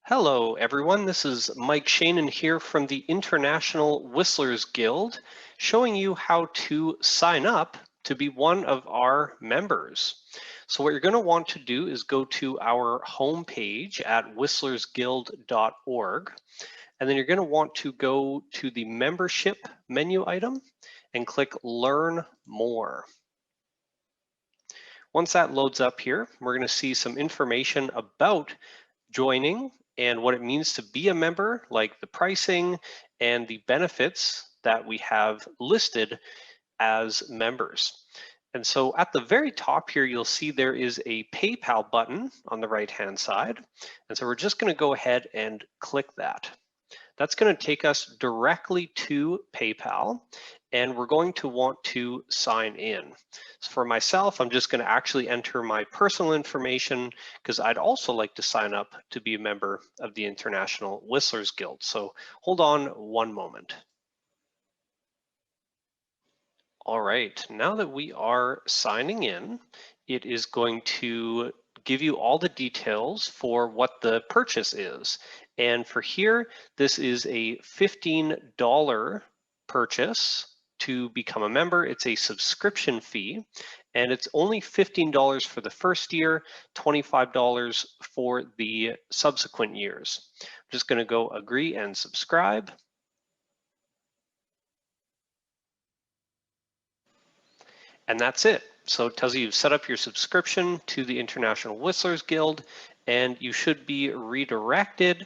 Hello, everyone. This is Mike Shanin here from the International Whistlers Guild, showing you how to sign up to be one of our members. So what you're going to want to do is go to our homepage at whistlersguild.org, and then you're going to want to go to the membership menu item and click Learn More. Once that loads up here, we're going to see some information about joining and what it means to be a member, like the pricing and the benefits that we have listed as members. And so at the very top here, you'll see there is a PayPal button on the right-hand side. And so we're just going to go ahead and click that. That's going to take us directly to PayPal, and we're going to want to sign in. So for myself, I'm just going to actually enter my personal information because I'd also like to sign up to be a member of the International Whistlers Guild. So hold on one moment. All right, now that we are signing in, it is going to give you all the details for what the purchase is. And for here, this is a $15 purchase to become a member. It's a subscription fee, and it's only $15 for the first year, $25 for the subsequent years. I'm just going to go agree and subscribe. And that's it. So it tells you you've set up your subscription to the International Whistlers Guild, and you should be redirected.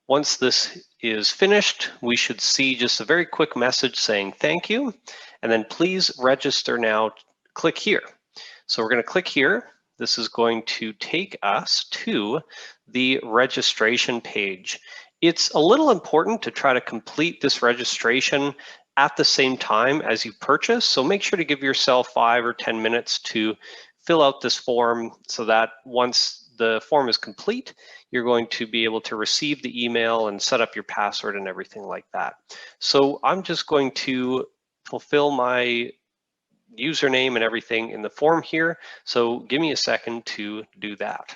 Once this is finished, we should see just a very quick message saying thank you, and then please register now. Click here. So we're going to click here. This is going to take us to the registration page. It's a little important to try to complete this registration at the same time as you purchase. So make sure to give yourself 5 or 10 minutes to fill out this form so that once the form is complete, you're going to be able to receive the email and set up your password and everything like that. So I'm just going to fulfill my username and everything in the form here. So give me a second to do that.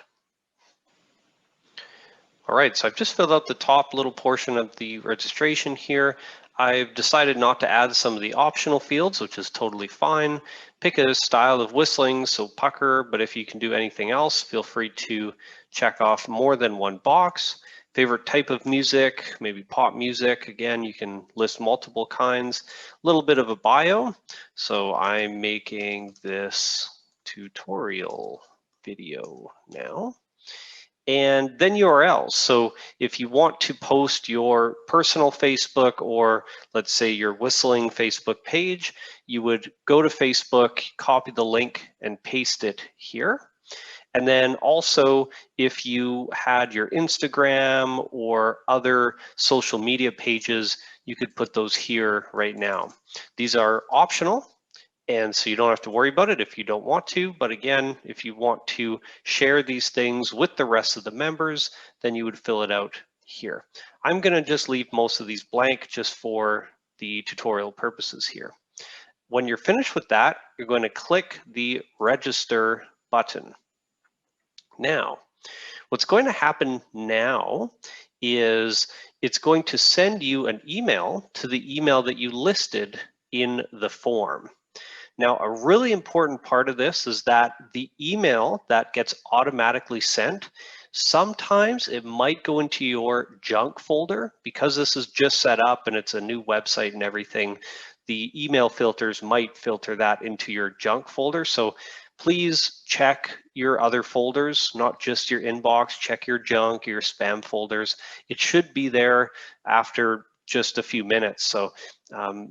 All right, so I've just filled out the top little portion of the registration here. I've decided not to add some of the optional fields, which is totally fine. Pick a style of whistling, so pucker, but if you can do anything else, feel free to check off more than one box. Favorite type of music, maybe pop music. Again, you can list multiple kinds. A little bit of a bio. So I'm making this tutorial video now. And then URLs. So if you want to post your personal Facebook or let's say your whistling Facebook page, you would go to Facebook, copy the link and paste it here. And then also if you had your Instagram or other social media pages, you could put those here right now. These are optional, and so you don't have to worry about it if you don't want to. But again, if you want to share these things with the rest of the members, then you would fill it out here. I'm going to just leave most of these blank just for the tutorial purposes here. When you're finished with that, you're going to click the register button. Now, what's going to happen now is it's going to send you an email to the email that you listed in the form. Now, a really important part of this is that the email that gets automatically sent, sometimes it might go into your junk folder because this is just set up and it's a new website and everything. The email filters might filter that into your junk folder. So please check your other folders, not just your inbox. Check your junk, your spam folders. It should be there after just a few minutes. So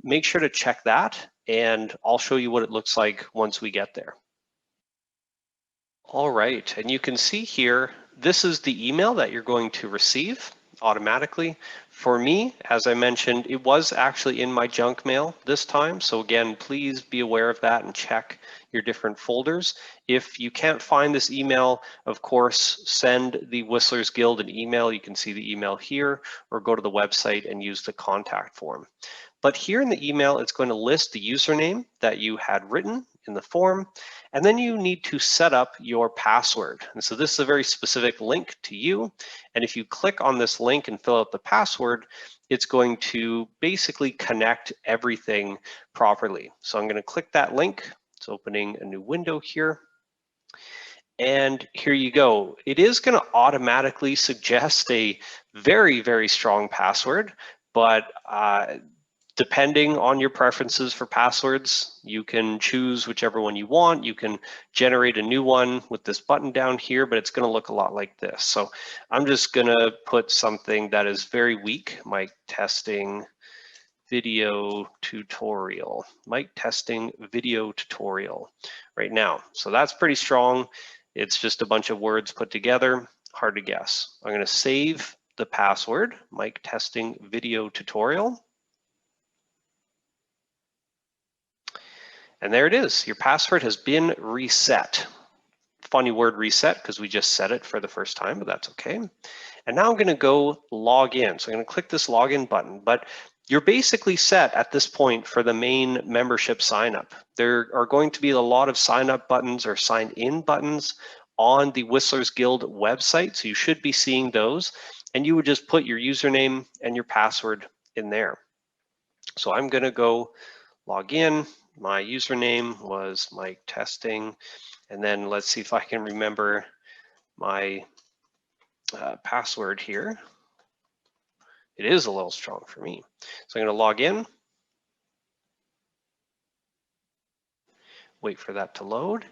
make sure to check that, and I'll show you what it looks like once we get there. All right, and you can see here, this is the email that you're going to receive automatically. For me, as I mentioned, it was actually in my junk mail this time. So again, please be aware of that and check your different folders. If you can't find this email, of course, send the Whistlers Guild an email. You can see the email here, or go to the website and use the contact form. But here in the email, it's going to list the username that you had written in the form. And then you need to set up your password. And so this is a very specific link to you. And if you click on this link and fill out the password, it's going to basically connect everything properly. So I'm going to click that link. It's opening a new window here. And here you go. It is going to automatically suggest a very, very strong password, but depending on your preferences for passwords, you can choose whichever one you want. You can generate a new one with this button down here, but it's going to look a lot like this. So I'm just going to put something that is very weak, mic testing video tutorial, mic testing video tutorial right now. So that's pretty strong. It's just a bunch of words put together, hard to guess. I'm going to save the password, mic testing video tutorial. And there it is. Your password has been reset. Funny word reset because we just set it for the first time, but that's okay. And now I'm going to go log in. So I'm going to click this login button, but you're basically set at this point for the main membership sign up. There are going to be a lot of sign up buttons or sign in buttons on the Whistlers Guild website. So you should be seeing those, and you would just put your username and your password in there. So I'm going to go log in. My username was mic testing. And then let's see if I can remember my password here. It is a little strong for me. So I'm going to log in. Wait for that to load.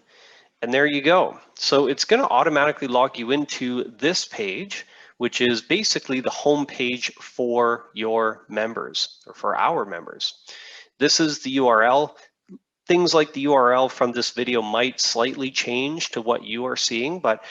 And there you go. So it's going to automatically log you into this page, which is basically the home page for your members, or for our members. This is the URL. Things like the URL from this video might slightly change to what you are seeing, but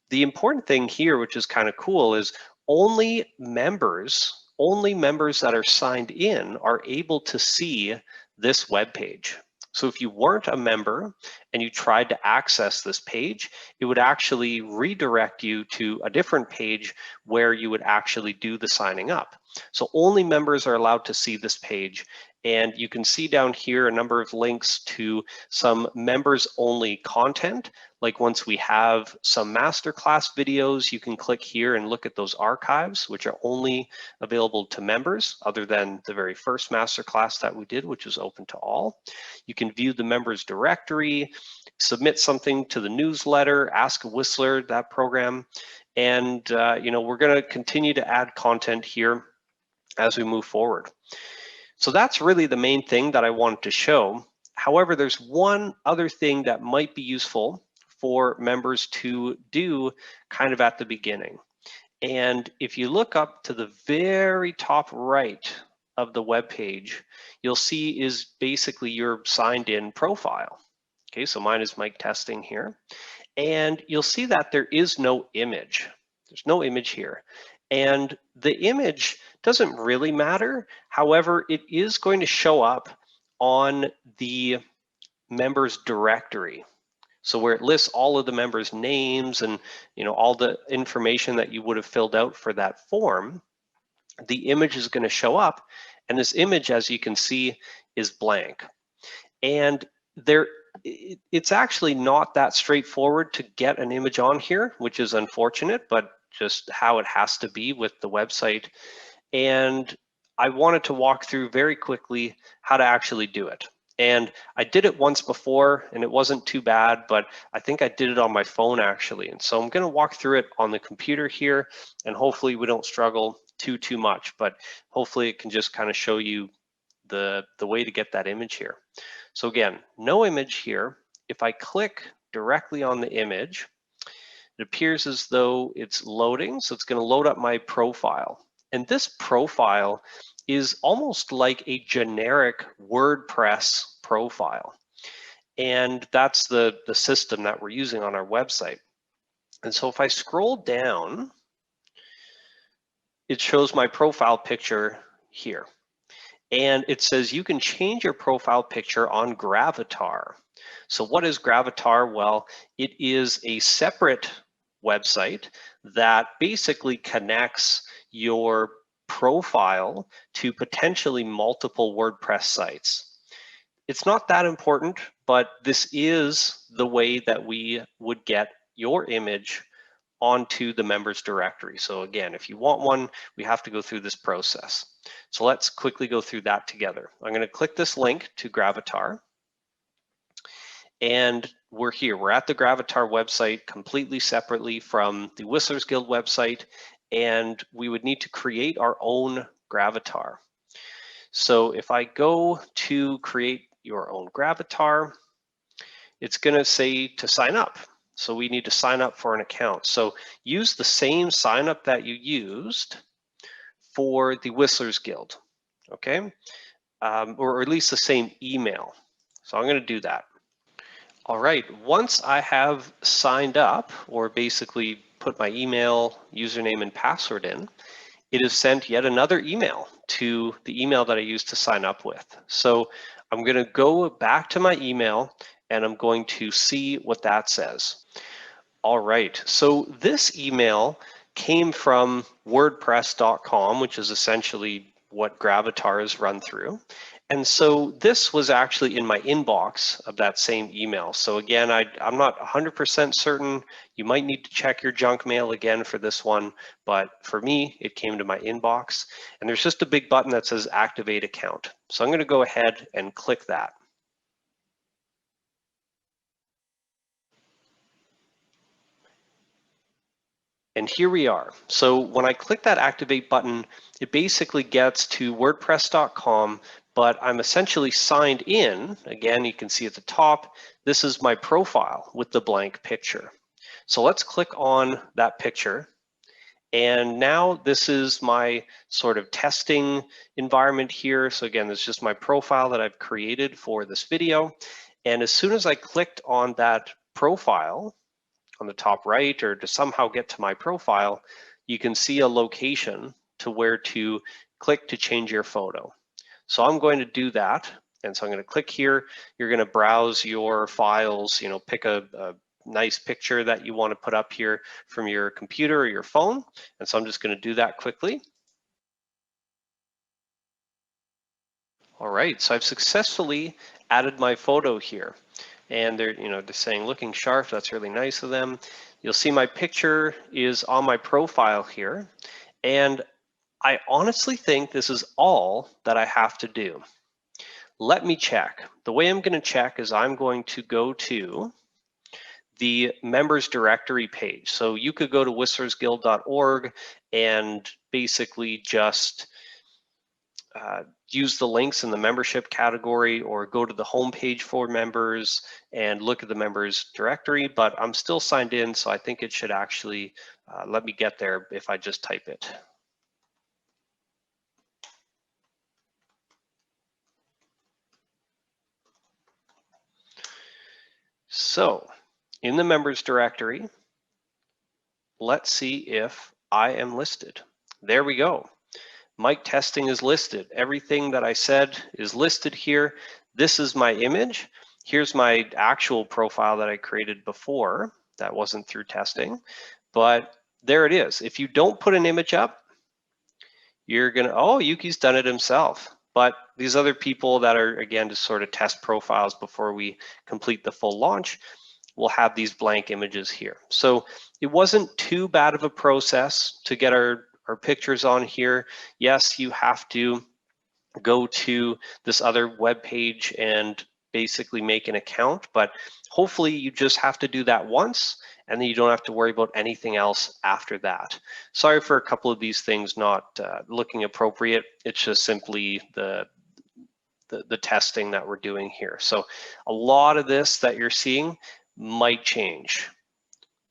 the important thing here, which is kind of cool, is only members that are signed in are able to see this web page. So if you weren't a member and you tried to access this page, it would actually redirect you to a different page where you would actually do the signing up. So only members are allowed to see this page. And you can see down here a number of links to some members only content. Like once we have some masterclass videos, you can click here and look at those archives, which are only available to members, other than the very first masterclass that we did, which was open to all. You can view the members directory, submit something to the newsletter, Ask a Whistler, that program. And we're going to continue to add content here as we move forward. So that's really the main thing that I wanted to show. However, there's one other thing that might be useful for members to do kind of at the beginning. And if you look up to the very top right of the web page, you'll see is basically your signed in profile. Okay, so mine is mic testing here. And you'll see that there is no image. There's no image here. And the image doesn't really matter. However, it is going to show up on the members directory. So where it lists all of the members' names and all the information that you would have filled out for that form, the image is going to show up. And this image, as you can see, is blank. And it's actually not that straightforward to get an image on here, which is unfortunate, but just how it has to be with the website. And I wanted to walk through very quickly how to actually do it. And I did it once before and it wasn't too bad, but I think I did it on my phone actually. And so I'm going to walk through it on the computer here, and hopefully we don't struggle too much, but hopefully it can just kind of show you the way to get that image here. So again, no image here. If I click directly on the image, it appears as though it's loading. So it's going to load up my profile. And this profile is almost like a generic WordPress profile. And that's the system that we're using on our website. And so if I scroll down, it shows my profile picture here. And it says you can change your profile picture on Gravatar. So what is Gravatar? Well, it is a separate website that basically connects your profile to potentially multiple WordPress sites. It's not that important, but this is the way that we would get your image onto the members directory. So again, if you want one, we have to go through this process. So let's quickly go through that together. I'm going to click this link to Gravatar. And we're here. We're at the Gravatar website completely separately from the Whistlers Guild website. And we would need to create our own Gravatar. So if I go to create your own Gravatar, it's going to say to sign up. So we need to sign up for an account. So use the same sign up that you used for the Whistlers Guild, okay? Or at least the same email. So I'm going to do that. All right, once I have signed up, or basically put my email, username, and password in, it is sent yet another email to the email that I used to sign up with. So I'm going to go back to my email and I'm going to see what that says. All right, so this email came from WordPress.com, which is essentially what Gravatar is run through. And so this was actually in my inbox of that same email. So again, I'm not 100% certain. You might need to check your junk mail again for this one, but for me, it came to my inbox. And there's just a big button that says Activate Account. So I'm going to go ahead and click that. And here we are. So when I click that activate button, it basically gets to WordPress.com, but I'm essentially signed in. Again, you can see at the top, this is my profile with the blank picture. So let's click on that picture. And now this is my sort of testing environment here. So again, this is just my profile that I've created for this video. And as soon as I clicked on that profile, on the top right, or to somehow get to my profile, you can see a location to where to click to change your photo. So I'm going to do that. And so I'm going to click here. You're going to browse your files, pick a nice picture that you want to put up here from your computer or your phone. And so I'm just going to do that quickly. All right, so I've successfully added my photo here. And they're saying looking sharp. That's really nice of them. You'll see my picture is on my profile here. And I honestly think this is all that I have to do. Let me check. The way I'm going to check is I'm going to go to the members directory page. So you could go to whistlersguild.org and basically just use the links in the membership category, or go to the home page for members and look at the members directory, but I'm still signed in, so I think it should actually let me get there if I just type it. So in the members directory, let's see if I am listed. There we go. Mic testing is listed. Everything that I said is listed here. This is my image. Here's my actual profile that I created before. That wasn't through testing, but there it is. If you don't put an image up, you're gonna, oh, Yuki's done it himself. But these other people that are, again, to sort of test profiles before we complete the full launch, will have these blank images here. So it wasn't too bad of a process to get our pictures on here. Yes, you have to go to this other web page and basically make an account, but hopefully you just have to do that once and then you don't have to worry about anything else after that. Sorry for a couple of these things not looking appropriate. It's just simply the testing that we're doing here. So a lot of this that you're seeing might change.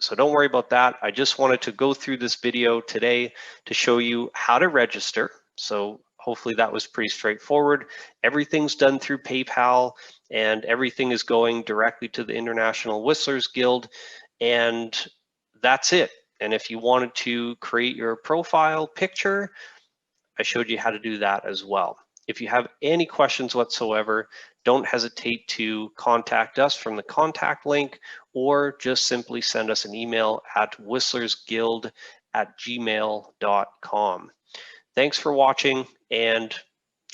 So don't worry about that. I just wanted to go through this video today to show you how to register. So hopefully that was pretty straightforward. Everything's done through PayPal and everything is going directly to the International Whistlers Guild, and that's it. And if you wanted to create your profile picture, I showed you how to do that as well. If you have any questions whatsoever, don't hesitate to contact us from the contact link, or just simply send us an email at whistlersguild@gmail.com. Thanks for watching and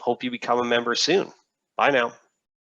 hope you become a member soon. Bye now.